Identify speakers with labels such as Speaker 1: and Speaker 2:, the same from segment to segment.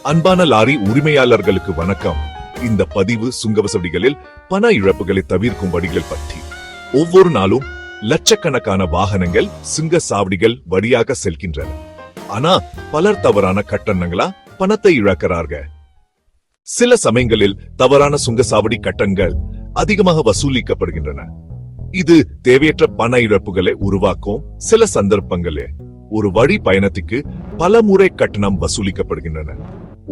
Speaker 1: அன்பான லாரி உரிமையாளர்களுக்கு வணக்கம். இந்த பதிவு சுங்கவசதிகளில் பண இழப்புகளை தவிர்க்கும் வழிகள் பற்றி. ஒவ்வொரு நாளும் லட்சக்கணக்கான வாகனங்கள் சுங்க சாவடிகள் வழியாக செல்கின்றன. ஆனா பலர் தவறான கட்டணங்களா பணத்தை இழக்கிறார்கள். சில சமயங்களில் தவறான சுங்கசாவடி கட்டணங்கள் அதிகமாக வசூலிக்கப்படுகின்றன. இது தேவையற்ற பண இழப்புகளை உருவாக்கும். சில சந்தர்ப்பங்களில் ஒரு வழி பயணத்துக்கு பல முறை கட்டணம் வசூலிக்கப்படுகின்றன.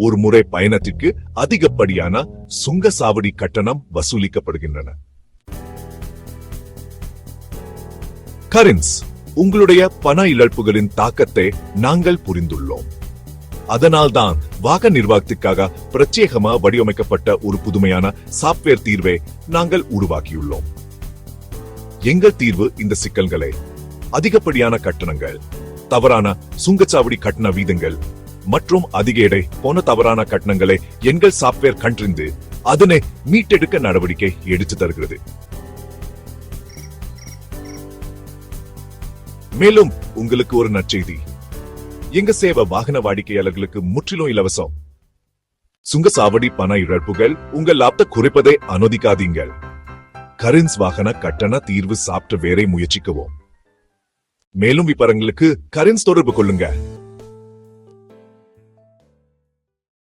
Speaker 1: ஒரு முறை பயணத்திற்கு அதிகப்படியான சுங்கசாவடி கட்டணம் வசூலிக்கப்படுகின்றன. கரன்ஸ், உங்களுடைய பண இழப்புகளின் தாக்கத்தை நாங்கள் புரிந்துள்ளோம். அதனால்தான் வாகன நிர்வாகத்திற்காக பிரத்யேகமாக வடிவமைக்கப்பட்ட ஒரு புதுமையான சாப்ட்வேர் தீர்வை நாங்கள் உருவாக்கியுள்ளோம். எங்கள் தீர்வு இந்த சிக்கல்களை அதிகப்படியான கட்டணங்கள், தவறான சுங்கச்சாவடி கட்டண வீதங்கள் மற்றும் அதிக எடை போன தவறான கட்டணங்களை எங்கள் சாப்ட்வேர் கண்டறிந்து அதனை மீட்டெடுக்க நடவடிக்கை எடுத்து தருகிறது. மேலும் உங்களுக்கு ஒரு நற்செய்தி, எங்க சேவை வாகன வாடிக்கையாளர்களுக்கு முற்றிலும் இலவசம். சுங்கசாவடி பண இழப்புகள் உங்கள் லாபத்தை குறைப்பதை அனுமதிக்காதீங்கள். கரன்ஸ் வாகன கட்டண தீர்வு சாப்ட்வேரை முயற்சிக்கவும். மேலும் விவரங்களுக்கு கரன்ஸ் தொடர்பு கொள்ளுங்க.